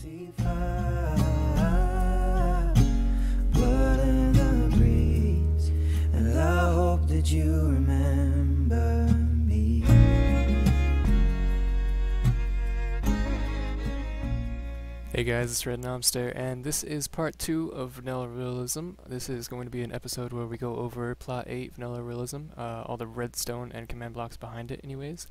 see fire, blood in the breeze, and I hope that you remember me. Hey guys, it's Nomster, and this is part 2 of Vanilla Realism. This is going to be an episode where we go over Plot 8 Vanilla Realism, all the redstone and command blocks behind it anyways.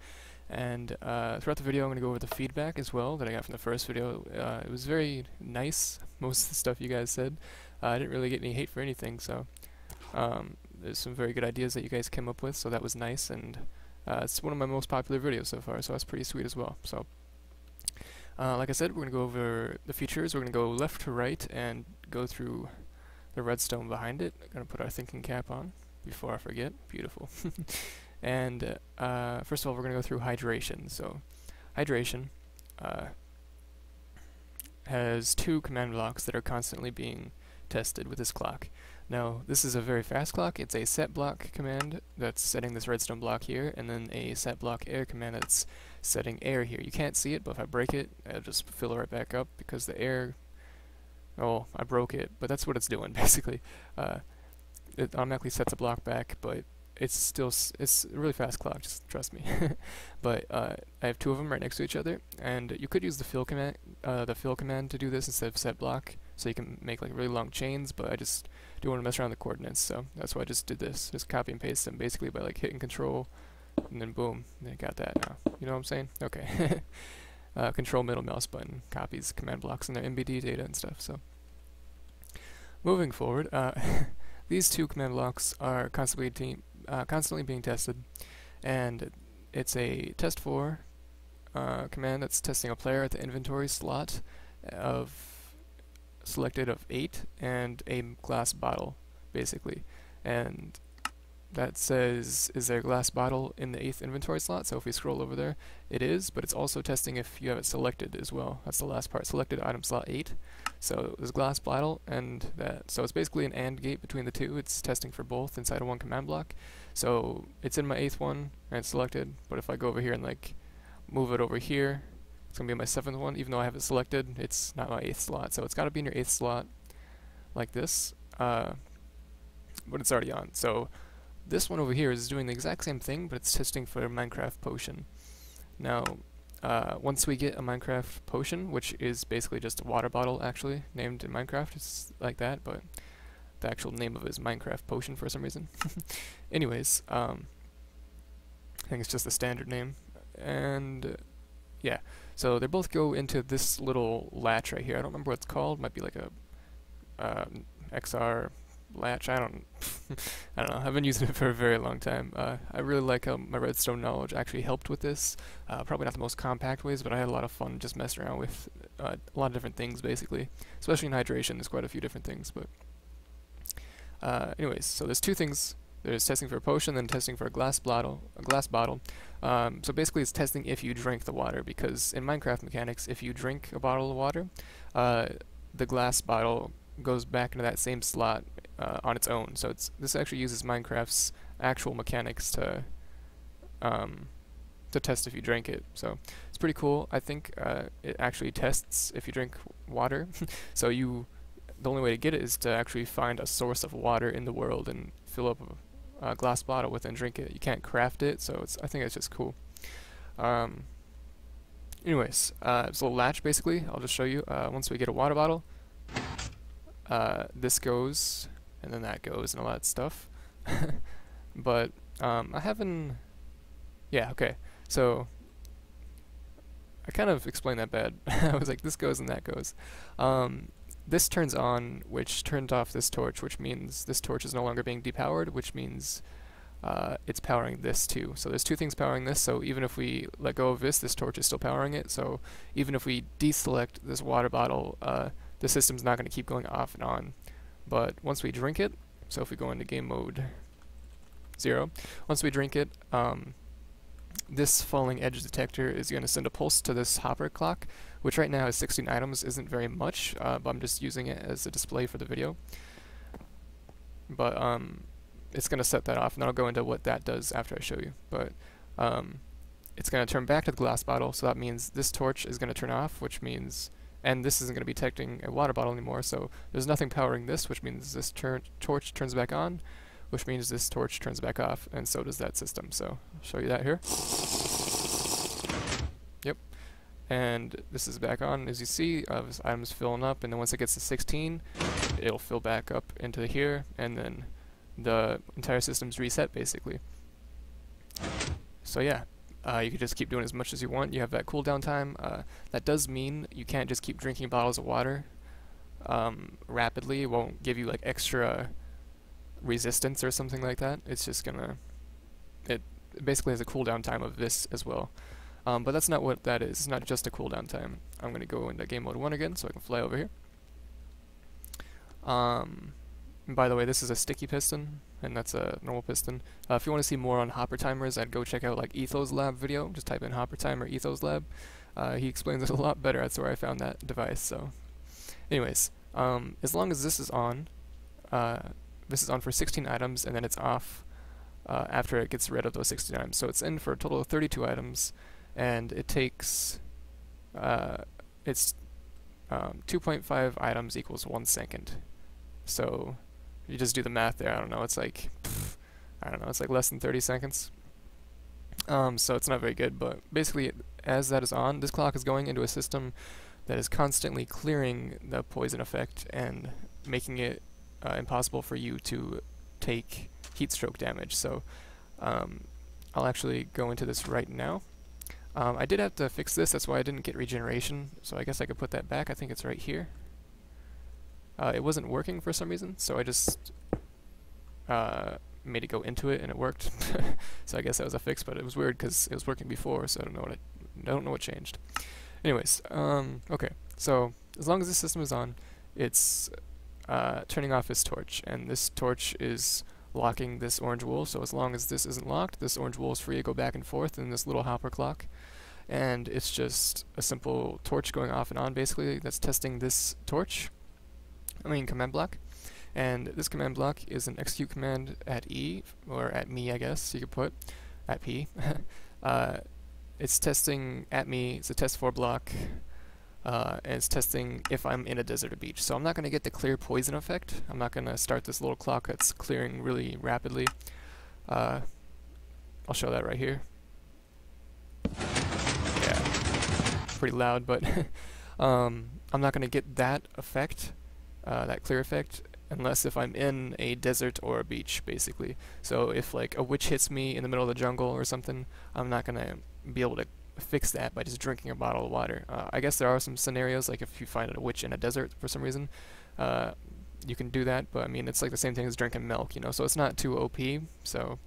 And throughout the video I'm going to go over the feedback as well that I got from the first video. It was very nice, most of the stuff you guys said. I didn't really get any hate for anything, so there's some very good ideas that you guys came up with, so that was nice, and it's one of my most popular videos so far, so that's pretty sweet as well. So. Like I said, we're going to go over the features. We're going to go left to right and go through the redstone behind it. I'm going to put our thinking cap on before I forget. Beautiful. And first of all, we're going to go through hydration. So hydration has two command blocks that are constantly being tested with this clock. Now, this is a very fast clock. It's a set block command that's setting this redstone block here, and then a set block air command that's setting air here. You can't see it, but if I break it, it'll just fill it right back up because the air... Oh, I broke it, but that's what it's doing, basically. It automatically sets a block back, but it's still... it's a really fast clock, just trust me. But I have two of them right next to each other, and you could use the fill command to do this instead of set block, so you can make like really long chains, but I just don't want to mess around with the coordinates, so that's why I just did this. Just copy and paste them basically by like hitting control, and then boom, I got that now. You know what I'm saying? Okay. Control middle mouse button copies command blocks and their MBD data and stuff, so. Moving forward, these two command blocks are constantly being tested, and it's a test for command that's testing a player at the inventory slot of selected of 8 and a glass bottle, basically. And that says, is there a glass bottle in the 8th inventory slot? So if we scroll over there, it is, but it's also testing if you have it selected as well. That's the last part, selected item slot 8. So there's glass bottle and that. So it's basically an AND gate between the two. It's testing for both inside of one command block. So it's in my 8th one and it's selected, but if I go over here and like move it over here, it's going to be my 7th one. Even though I have it selected, it's not my 8th slot. So it's got to be in your 8th slot like this, but it's already on. So this one over here is doing the exact same thing, but it's testing for a Minecraft potion. Now, once we get a Minecraft potion, which is basically just a water bottle actually, named in Minecraft, it's like that, but the actual name of it is Minecraft potion for some reason. Anyways, I think it's just the standard name. And yeah, so they both go into this little latch right here. I don't remember what it's called. Might be like a XR latch. I don't know. I've been using it for a very long time. I really like how my redstone knowledge actually helped with this. Probably not the most compact ways, but I had a lot of fun just messing around with a lot of different things, basically. Especially in hydration, there's quite a few different things. But anyways, so there's two things. There's testing for a potion, then testing for a glass bottle. So basically, it's testing if you drink the water, because in Minecraft mechanics, if you drink a bottle of water, the glass bottle goes back into that same slot on its own. So this actually uses Minecraft's actual mechanics to test if you drink it. So it's pretty cool. I think it actually tests if you drink water. So the only way to get it is to actually find a source of water in the world and fill up a glass bottle with and drink it. You can't craft it, so I think it's just cool. Anyways, it's a little latch basically. I'll just show you. Once we get a water bottle, this goes, and then that goes, and all that stuff. But I haven't... Yeah, okay. So I kind of explained that bad. I was like, this goes and that goes. This turns on, which turned off this torch, which means this torch is no longer being depowered, which means it's powering this too. So there's two things powering this, so even if we let go of this torch is still powering it. So even if we deselect this water bottle, the system's not going to keep going off and on. But once we drink it, so if we go into game mode 0, once we drink it, this falling edge detector is going to send a pulse to this hopper clock, which right now has 16 items, isn't very much, but I'm just using it as a display for the video. But it's going to set that off, and I'll go into what that does after I show you. But it's going to turn back to the glass bottle, so that means this torch is going to turn off, which means and this isn't going to be detecting a water bottle anymore, so there's nothing powering this, which means this torch turns back on, which means this torch turns back off, and so does that system. So I'll show you that here. Yep. And this is back on, as you see, this item's filling up, and then once it gets to 16, it'll fill back up into here, and then the entire system's reset, basically. So yeah, you can just keep doing as much as you want. You have that cooldown time. That does mean you can't just keep drinking bottles of water rapidly. It won't give you like extra resistance or something like that. It's just gonna, it basically has a cooldown time of this as well. But that's not what that is. It's not just a cooldown time. I'm gonna go into game mode 1 again so I can fly over here. And by the way, this is a sticky piston, and that's a normal piston. If you want to see more on hopper timers, I'd go check out like Ethos Lab video. Just type in hopper timer Ethos Lab. He explains it a lot better. That's where I found that device. So, anyways, as long as this is on for 16 items, and then it's off after it gets rid of those 16 items. So it's in for a total of 32 items, and it takes it's 2.5 items equals 1 second. So you just do the math there. I don't know. It's like it's like less than 30 seconds. So it's not very good. But basically, as that is on, this clock is going into a system that is constantly clearing the poison effect and making it impossible for you to take heat stroke damage. So I'll actually go into this right now. I did have to fix this. That's why I didn't get regeneration. So I guess I could put that back. I think it's right here. It wasn't working for some reason, so I just made it go into it, and it worked. So I guess that was a fix, but it was weird because it was working before, so I don't know what changed. Anyways, okay. So as long as this system is on, it's turning off this torch, and this torch is locking this orange wool. So as long as this isn't locked, this orange wool is free to go back and forth in this little hopper clock. And it's just a simple torch going off and on, basically, that's testing this command block. And this command block is an execute command at E, or at me, I guess you could put, at P. It's testing at me, it's a test for block, and it's testing if I'm in a desert or beach. So I'm not going to get the clear poison effect. I'm not going to start this little clock that's clearing really rapidly. I'll show that right here. Yeah, pretty loud, but I'm not going to get that effect, that clear effect, unless if I'm in a desert or a beach, basically. So if like a witch hits me in the middle of the jungle or something, I'm not going to be able to fix that by just drinking a bottle of water. I guess there are some scenarios, like if you find a witch in a desert for some reason, you can do that, but I mean, it's like the same thing as drinking milk, you know, so it's not too OP, so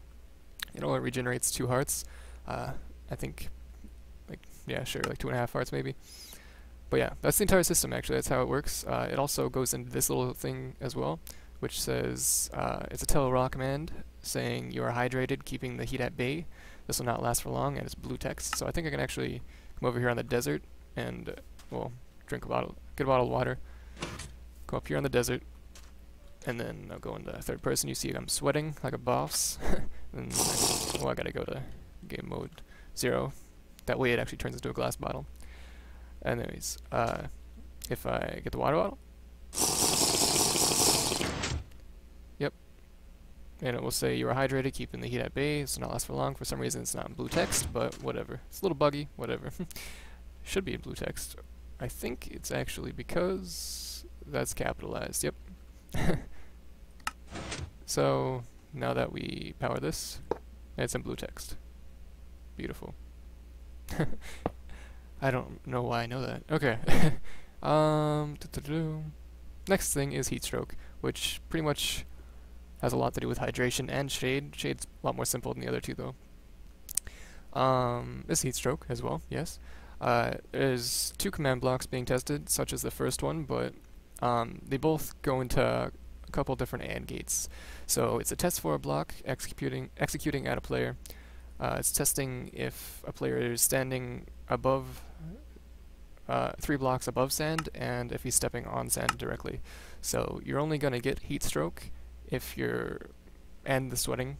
it only regenerates 2 hearts. I think, like, yeah, sure, like 2.5 hearts maybe. But yeah, that's the entire system, actually. That's how it works. It also goes into this little thing as well, which says, it's a tell raw command saying you are hydrated, keeping the heat at bay. This will not last for long, and it's blue text. So I think I can actually come over here on the desert and, well, drink get a bottle of water, go up here on the desert, and then I'll go into third person. You see I'm sweating like a boss. And I gotta go to game mode 0. That way it actually turns into a glass bottle. Anyways, if I get the water bottle, yep, and it will say you are hydrated, keeping the heat at bay. This will not last for long. For some reason, it's not in blue text, but whatever. It's a little buggy, whatever. Should be in blue text. I think it's actually because that's capitalized. Yep. So now that we power this, it's in blue text. Beautiful. I don't know why I know that. Okay. Next thing is Heatstroke, which pretty much has a lot to do with hydration and shade. Shade's a lot more simple than the other two, though. This Heatstroke as well, yes. There's 2 command blocks being tested, such as the first one, but they both go into a couple different AND gates. So it's a test for a block executing at a player. It's testing if a player is standing above 3 blocks above sand, and if he's stepping on sand directly. So you're only going to get heat stroke if you're, and the sweating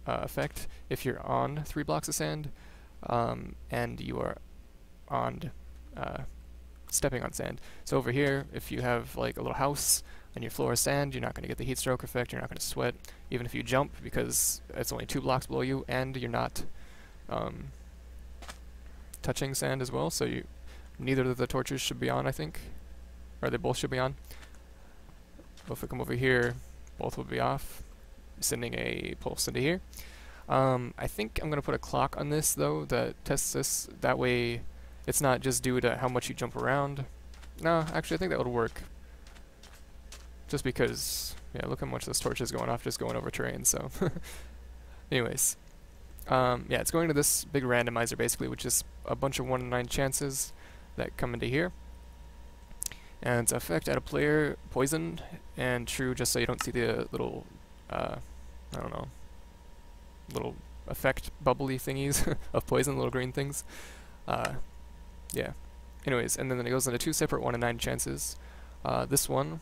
effect, if you're on 3 blocks of sand, and you are on stepping on sand. So over here, if you have like a little house and your floor is sand, you're not going to get the heat stroke effect, you're not going to sweat, even if you jump, because it's only 2 blocks below you, and you're not touching sand as well, so neither of the torches should be on, I think. Or they both should be on. But if we come over here, both will be off, sending a pulse into here. I think I'm going to put a clock on this, though, that tests this. That way, it's not just due to how much you jump around. No, actually, I think that would work. Just because, yeah, look how much this torch is going off just going over terrain, so. Anyways. Yeah, it's going to this big randomizer, basically, which is a bunch of 1 in 9 chances that come into here. And it's effect at a player, poison, and true, just so you don't see the little, I don't know, little effect bubbly thingies of poison, little green things. Yeah. Anyways, and then it goes into 2 separate 1 in 9 chances. This one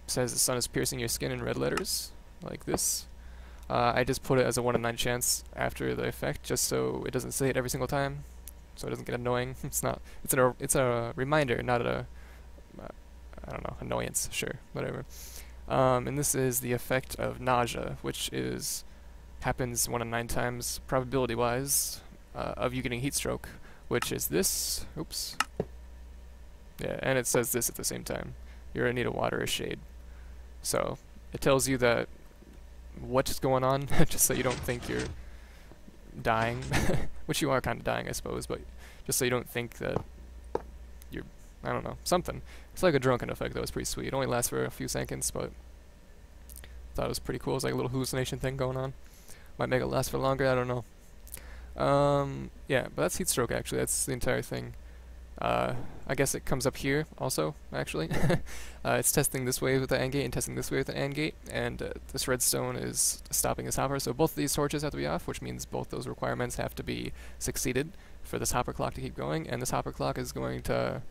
says the sun is piercing your skin in red letters, like this. I just put it as a 1 in 9 chance after the effect, just so it doesn't say it every single time, so it doesn't get annoying. It's a reminder, not a, I don't know, annoyance, sure, whatever. And this is the effect of nausea, which happens 1 in 9 times, probability-wise, of you getting heat stroke, which is this, oops. Yeah, and it says this at the same time. You're in need of water or shade. So, it tells you that what's going on, just so you don't think you're dying, which you are kind of dying, I suppose, but just so you don't think that you're, I don't know, something. It's like a drunken effect, though. It's pretty sweet. It only lasts for a few seconds, but I thought it was pretty cool. It's like a little hallucination thing going on. Might make it last for longer, I don't know. Yeah, but that's heat stroke, actually. That's the entire thing. I guess it comes up here also, actually. It's testing this way with the AND gate and testing this way with the AND gate, and this redstone is stopping this hopper, so both of these torches have to be off, which means both those requirements have to be succeeded for this hopper clock to keep going, and this hopper clock is going to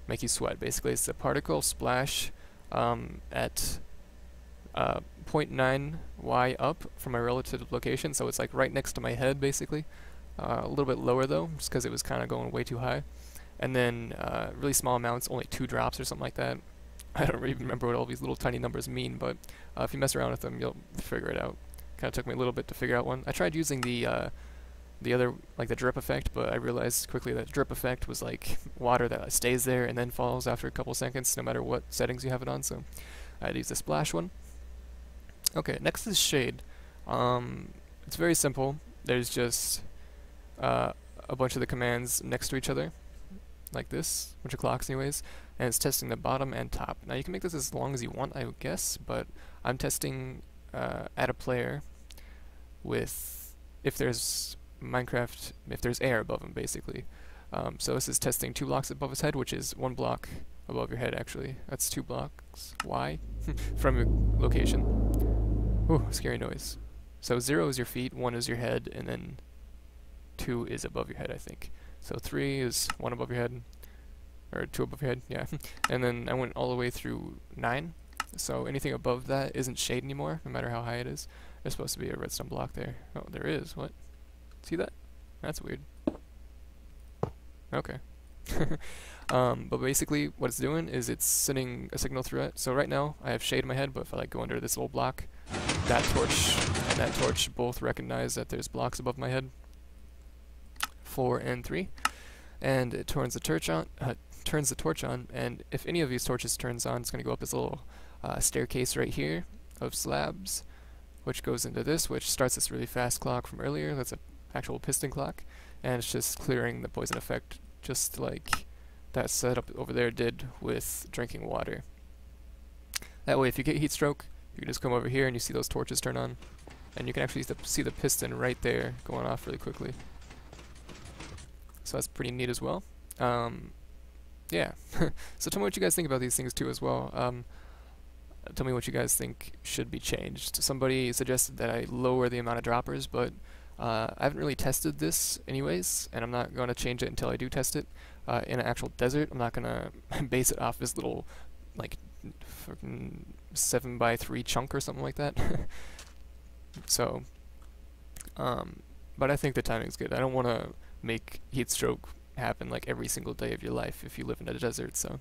make you sweat. Basically, it's a particle splash at 0.9 Y up from my relative location, so it's like right next to my head, basically. A little bit lower, though, just because it was kind of going way too high. And then really small amounts, only 2 drops or something like that. I don't even remember what all these little tiny numbers mean, but if you mess around with them, you'll figure it out. Kind of took me a little bit to figure out one. I tried using the other, like the drip effect, but I realized quickly that drip effect was like water that stays there and then falls after a couple seconds, no matter what settings you have it on, so I had to use the splash one. Okay, next is shade. It's very simple. There's just a bunch of the commands next to each other, like this, bunch of clocks anyways, and it's testing the bottom and top. Now you can make this as long as you want, I would guess, but I'm testing at a player with if there's Minecraft, if there's air above him, basically. So this is testing 2 blocks above his head, which is 1 block above your head, actually. That's 2 blocks. Why? From your location. Ooh, scary noise. So 0 is your feet, 1 is your head, and then 2 is above your head, I think. So 3 is 1 above your head, or 2 above your head, yeah. And then I went all the way through 9, so anything above that isn't shade anymore, no matter how high it is. There's supposed to be a redstone block there. Oh, there is, what? See that? That's weird. Okay. But basically what it's doing is it's sending a signal through it. So right now I have shade in my head, but if I like go under this little block, that torch and that torch both recognize that there's blocks above my head. 4 and 3, and it turns the torch on, and if any of these torches turns on, it's going to go up this little staircase right here of slabs, which goes into this, which starts this really fast clock from earlier. That's an actual piston clock, and it's just clearing the poison effect, just like that setup over there did with drinking water. That way, if you get heat stroke, you can just come over here and you see those torches turn on, and you can actually see the piston right there going off really quickly. So that's pretty neat as well. Yeah. So tell me what you guys think about these things too as well. Tell me what you guys think should be changed. Somebody suggested that I lower the amount of droppers, but I haven't really tested this anyways, and I'm not going to change it until I do test it in an actual desert. I'm not going to base it off this little, like, 7x3 chunk or something like that. So, but I think the timing's good. I don't want to make Heatstroke happen like every single day of your life if you live in a desert. So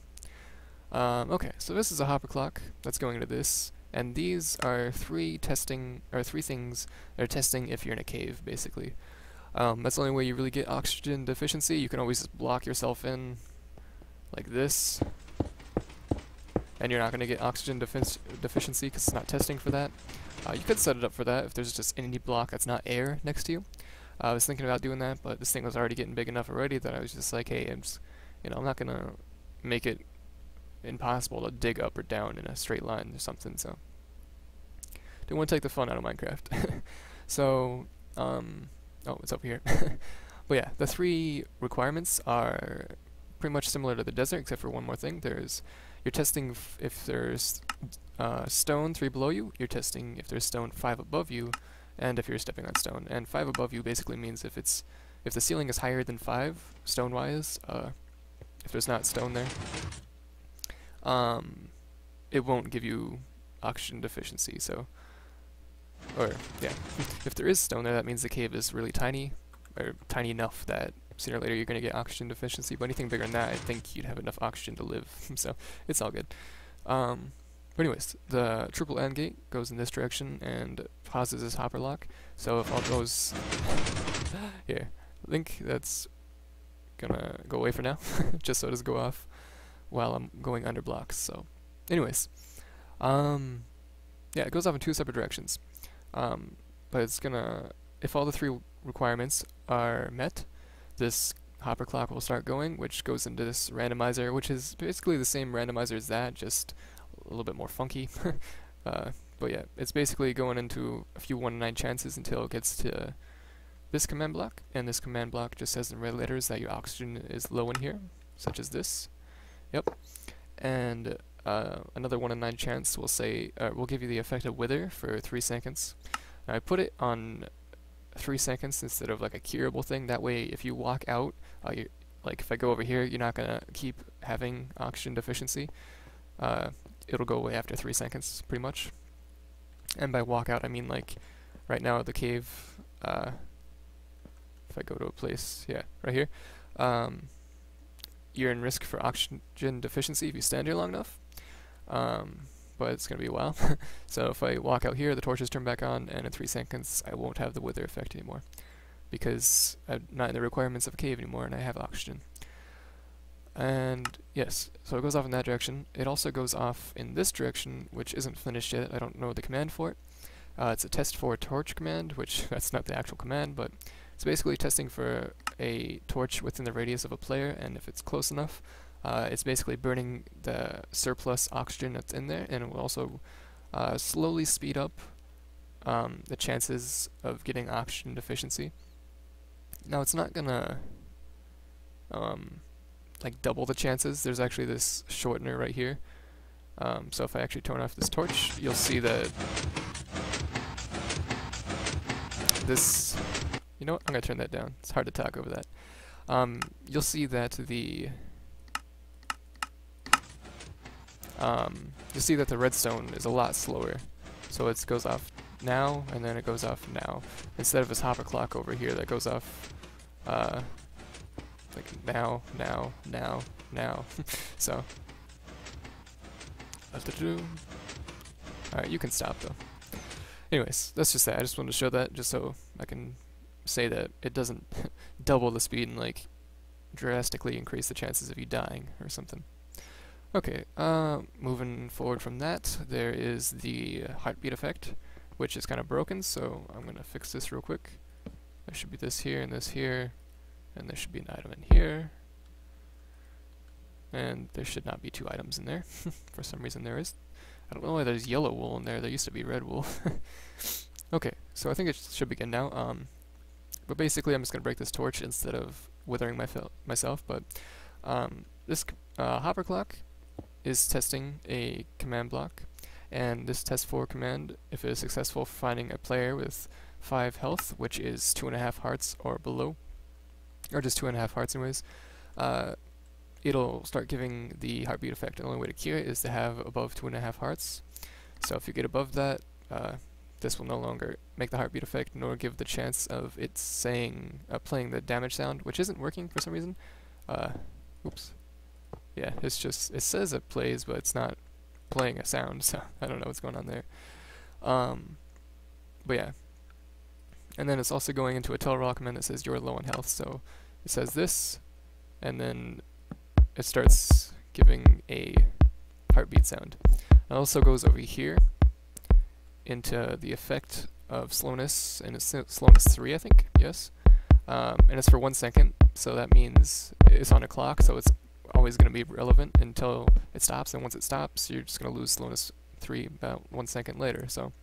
okay, so this is a hopper clock that's going into this, and these are three things that are testing if you're in a cave, basically. That's the only way you really get oxygen deficiency. You can always just block yourself in like this, and you're not going to get oxygen deficiency because it's not testing for that. You could set it up for that if there's just any block that's not air next to you. I was thinking about doing that, but this thing was already getting big enough already that I was just like, hey, I'm not going to make it impossible to dig up or down in a straight line or something, so didn't want to take the fun out of Minecraft. So, oh, it's over here. But yeah, the three requirements are pretty much similar to the desert, except for one more thing. You're testing if there's stone 3 below you, you're testing if there's stone 5 above you, and if you're stepping on stone. And 5 above you basically means if the ceiling is higher than 5, stone-wise, if there's not stone there, it won't give you oxygen deficiency, so, or, yeah, if there is stone there, that means the cave is really tiny, or tiny enough that sooner or later you're going to get oxygen deficiency, but anything bigger than that, I think you'd have enough oxygen to live, so it's all good. But anyways, the triple AND gate goes in this direction and pauses this hopper lock, so if all goes, here, I think that's gonna go away for now, just so it doesn't go off while I'm going under blocks. So anyways, yeah, it goes off in 2 separate directions, but it's gonna, if all the 3 requirements are met, this hopper clock will start going, which goes into this randomizer, which is basically the same randomizer as that, just a little bit more funky. But yeah, it's basically going into a few 1 in 9 chances until it gets to this command block, and this command block just says in red letters that your oxygen is low in here, such as this. Yep. And another 1 in 9 chance will say, will give you the effect of wither for 3 seconds. Now I put it on 3 seconds instead of like a curable thing. That way, if you walk out, like if I go over here, you're not gonna keep having oxygen deficiency. It'll go away after 3 seconds, pretty much. And by walk out, I mean like right now at the cave. If I go to a place, yeah, right here. You're in risk for oxygen deficiency if you stand here long enough, but it's going to be a while. So if I walk out here, the torches turn back on, and in 3 seconds I won't have the wither effect anymore, because I'm not in the requirements of a cave anymore and I have oxygen. And yes, so it goes off in that direction. It also goes off in this direction, which isn't finished yet. I don't know the command for it. It's a test for torch command, which that's not the actual command, but it's basically testing for a torch within the radius of a player, and if it's close enough, it's basically burning the surplus oxygen that's in there, and it will also slowly speed up the chances of getting oxygen deficiency. Now it's not gonna like double the chances. There's actually this shortener right here. So if I actually turn off this torch, you'll see that this, you know what, I'm gonna turn that down. It's hard to talk over that. You'll see that the redstone is a lot slower. So it goes off now, and then it goes off now, instead of this hopper clock over here that goes off like now. So alright, you can stop though. Anyways, that's just that. I just wanted to show that just so I can say that it doesn't double the speed and like drastically increase the chances of you dying or something. Okay, moving forward from that, there is the heartbeat effect, which is kind of broken, so I'm gonna fix this real quick. There should be this here, and there should be an item in here, and there should not be 2 items in there. For some reason there is. I don't know why there's yellow wool in there. There used to be red wool. Okay, so I think it should begin now. But basically I'm just gonna break this torch instead of withering myself. But this hopper clock is testing a command block, and this test for command, if it is successful for finding a player with 5 health, which is 2.5 hearts or below, or just 2.5 hearts anyways, it'll start giving the heartbeat effect. The only way to cure it is to have above 2.5 hearts. So if you get above that, this will no longer make the heartbeat effect, nor give the chance of it saying playing the damage sound, which isn't working for some reason. Oops. Yeah, it's just, it says it plays, but it's not playing a sound, so I don't know what's going on there. But yeah. And then it's also going into a tellraw command that says you're low on health, so it says this, and then it starts giving a heartbeat sound. It also goes over here into the effect of slowness, and it's slowness 3, I think, yes. And it's for 1 second, so that means it's on a clock, so it's always going to be relevant until it stops, and once it stops, you're just going to lose slowness 3 about 1 second later. So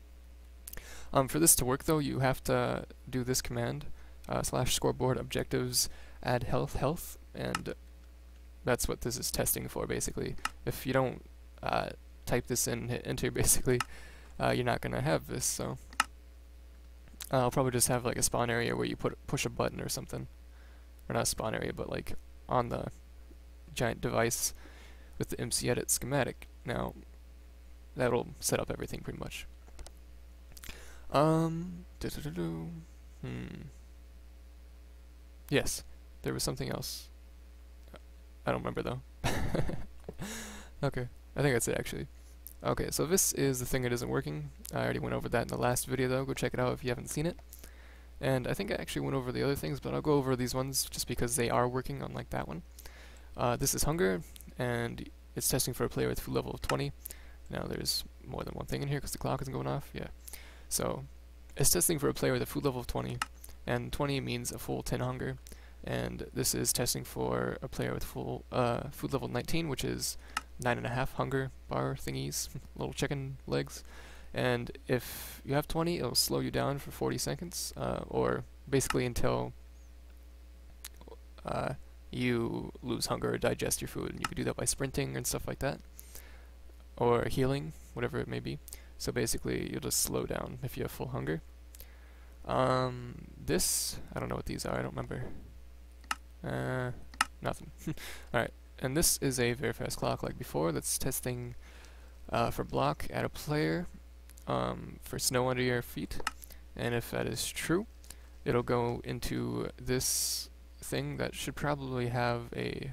for this to work though, you have to do this command, /scoreboard objectives add health, and that's what this is testing for basically. If you don't type this in, hit enter basically, you're not going to have this, so I'll probably just have like a spawn area where you push a button or something. Or not a spawn area, but like on the giant device with the MC edit schematic. Now, that'll set up everything pretty much. Yes, there was something else. I don't remember though. Okay, I think that's it actually. Okay, so this is the thing that isn't working. I already went over that in the last video though, go check it out if you haven't seen it. And I think I actually went over the other things, but I'll go over these ones just because they are working, unlike that one. This is hunger, and it's testing for a player with food level of 20. Now there's more than one thing in here because the clock isn't going off, yeah. So, it's testing for a player with a food level of 20, and 20 means a full 10 hunger. And this is testing for a player with full food level 19, which is 9.5 hunger bar thingies, little chicken legs. And if you have 20, it'll slow you down for 40 seconds, or basically until you lose hunger or digest your food. And you can do that by sprinting and stuff like that, or healing, whatever it may be. So basically, you'll just slow down if you have full hunger. This, I don't know what these are, I don't remember. Nothing. Alright, and this is a very fast clock like before that's testing for block at a player for snow under your feet. And if that is true, it'll go into this thing that should probably have a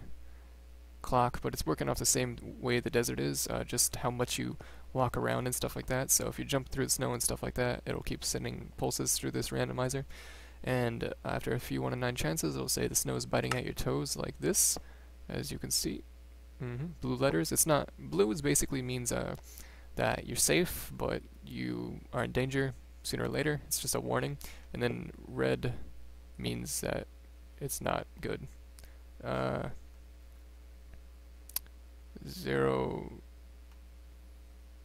clock, but it's working off the same way the desert is, just how much you walk around and stuff like that. So if you jump through the snow and stuff like that, it'll keep sending pulses through this randomizer. And after a few 1 in 9 chances, it'll say the snow is biting at your toes like this, as you can see. Blue letters. It's not blue. Is basically means that you're safe, but you are in danger sooner or later. It's just a warning. And then red means that it's not good. 0,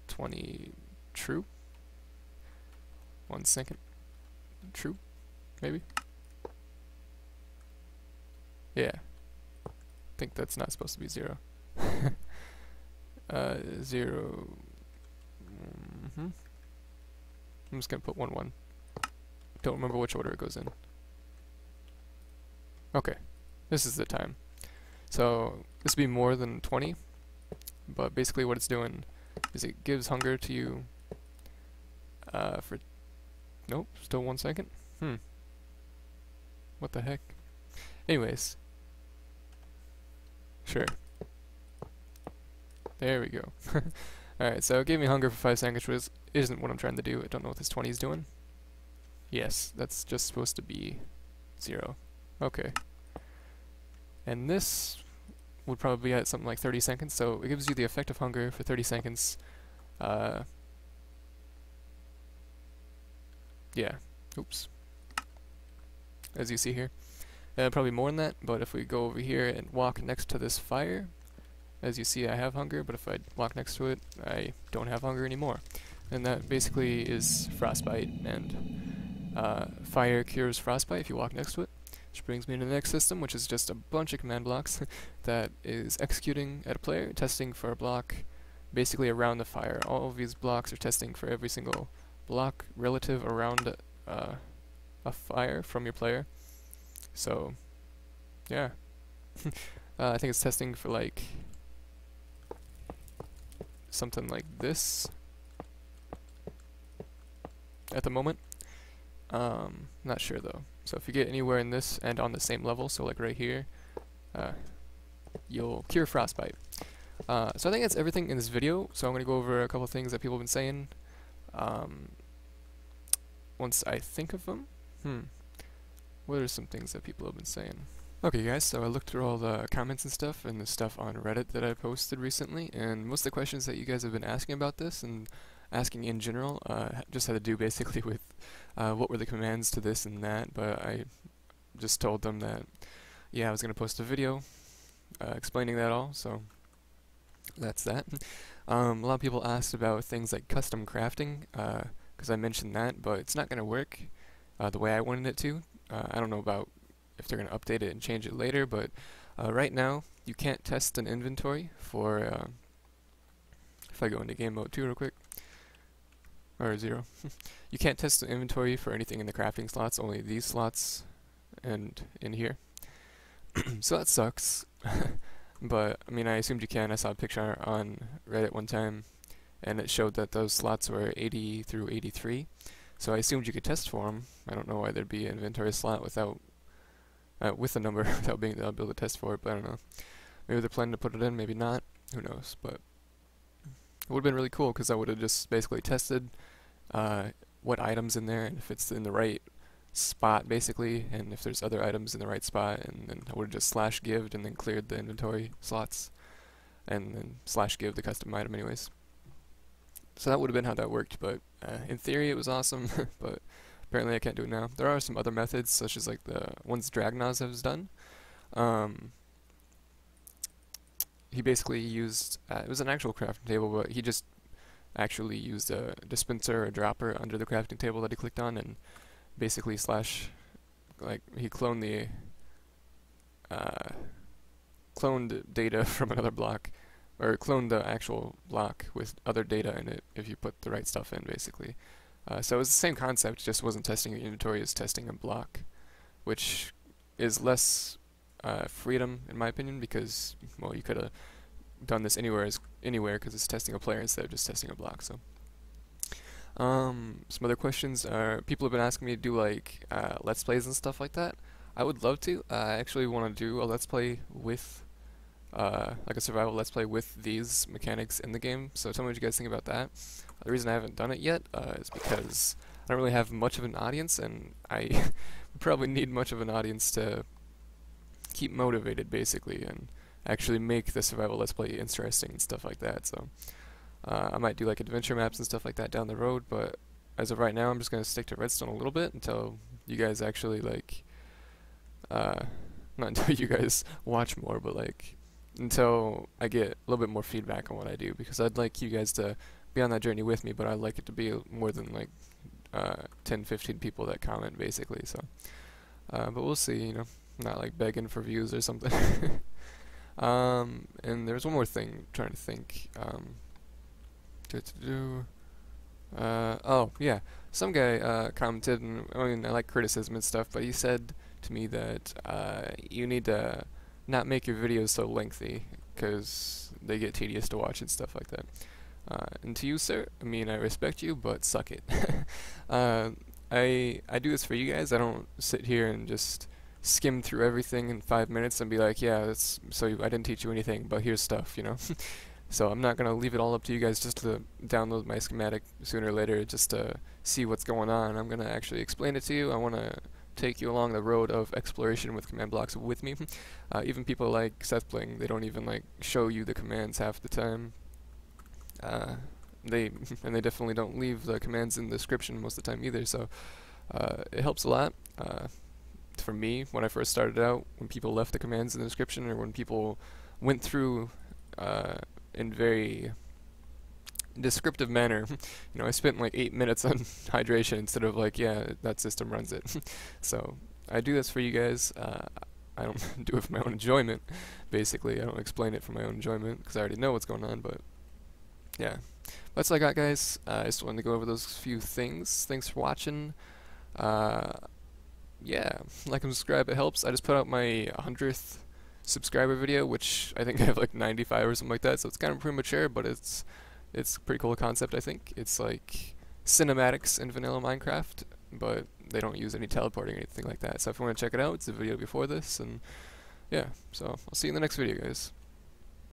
20, true. 1 second, true, maybe. Yeah, I think that's not supposed to be 0. 0. I'm just gonna put 1, 1. Don't remember which order it goes in. Okay, this is the time. So this would be more than 20, but basically what it's doing is it gives hunger to you for, nope, still 1 second. What the heck? Anyways, sure. There we go. Alright, so it gave me hunger for 5 seconds, which isn't what I'm trying to do. I don't know what this 20 is doing. Yes, that's just supposed to be 0. Okay. And this would probably be at something like 30 seconds, so it gives you the effect of hunger for 30 seconds. Yeah, oops. As you see here. Probably more than that, but if we go over here and walk next to this fire, as you see I have hunger, but if I walk next to it, I don't have hunger anymore. And that basically is frostbite, and fire cures frostbite if you walk next to it. Which brings me to the next system, which is just a bunch of command blocks that is executing at a player, testing for a block basically around the fire. All of these blocks are testing for every single block relative around a fire from your player. So, yeah. I think it's testing for like something like this at the moment. Not sure though. So if you get anywhere in this and on the same level, so like right here, you'll cure frostbite. So I think that's everything in this video. So I'm going to go over a couple of things that people have been saying. Once I think of them. What are some things that people have been saying? Okay guys, so I looked through all the comments and stuff, and the stuff on Reddit that I posted recently, and most of the questions that you guys have been asking about this, and asking in general, just had to do basically with what were the commands to this and that, but I just told them that, yeah, I was going to post a video explaining that all, so that's that. A lot of people asked about things like custom crafting, because I mentioned that, but it's not going to work the way I wanted it to. I don't know about if they're going to update it and change it later, but right now you can't test an inventory for, if I go into game mode 2 real quick, or 0, you can't test the inventory for anything in the crafting slots, only these slots and in here. So that sucks. But I mean, I assumed you can. I saw a picture on Reddit one time, and it showed that those slots were 80 through 83. So I assumed you could test for them. I don't know why there'd be an inventory slot without, with a number without being able to test for it. But I don't know. Maybe they're planning to put it in. Maybe not. Who knows? But it would have been really cool because I would have just basically tested what items in there, and if it's in the right spot basically, and if there's other items in the right spot, and then I would have just /gived and then cleared the inventory slots, and then /give the custom item anyways. So that would have been how that worked, but in theory it was awesome, but apparently I can't do it now. There are some other methods, such as like the ones Dragnaz has done. He basically used, it was an actual crafting table, but he just actually used a dispenser or dropper under the crafting table that he clicked on, and basically he cloned the cloned data from another block, or cloned the actual block with other data in it if you put the right stuff in, basically. So it was the same concept, just wasn't testing your inventory, it's testing a block, which is less freedom in my opinion, because, well, you could have done this anywhere because it's testing a player instead of just testing a block. So some other questions are, people have been asking me to do like let's plays and stuff like that. I would love to. I actually want to do a let's play with like a survival let's play with these mechanics in the game, so tell me what you guys think about that. The reason I haven't done it yet is because I don't really have much of an audience, and I probably need much of an audience to keep motivated basically, and actually make the survival let's play interesting and stuff like that. So I might do like adventure maps and stuff like that down the road, but as of right now I'm just going to stick to redstone a little bit until you guys actually like not until you guys watch more, but like until I get a little bit more feedback on what I do, because I'd like you guys to be on that journey with me, but I'd like it to be more than like 10-15 people that comment basically. So but we'll see, you know, not like begging for views or something. And there's one more thing I'm trying to think. Oh yeah, some guy commented, and I mean, I like criticism and stuff, but he said to me that you need to not make your videos so lengthy because they get tedious to watch and stuff like that. And to you, sir, I mean, I respect you, but suck it. I do this for you guys. I don't sit here and just skim through everything in 5 minutes and be like, yeah, that's so I didn't teach you anything, but here's stuff, you know. So I'm not gonna leave it all up to you guys just to download my schematic sooner or later just to see what's going on. I'm gonna actually explain it to you. I wanna take you along the road of exploration with command blocks with me. Even people like Seth Bling, they don't even like show you the commands half the time. They definitely don't leave the commands in the description most of the time either. So it helps a lot. For me, when I first started out, when people left the commands in the description, or when people went through in very descriptive manner, you know, I spent like 8 minutes on hydration instead of like, yeah, that system runs it. So I do this for you guys. I don't do it for my own enjoyment, basically. I don't explain it for my own enjoyment because I already know what's going on, but yeah. That's all I got, guys. I just wanted to go over those few things. Thanks for watching. Yeah, like and subscribe, it helps. I just put out my 100th subscriber video, which I think I have like 95 or something like that, so it's kind of premature, but it's a pretty cool concept, I think. It's like cinematics in vanilla Minecraft, but they don't use any teleporting or anything like that. So if you want to check it out, it's a video before this, and yeah, so I'll see you in the next video, guys.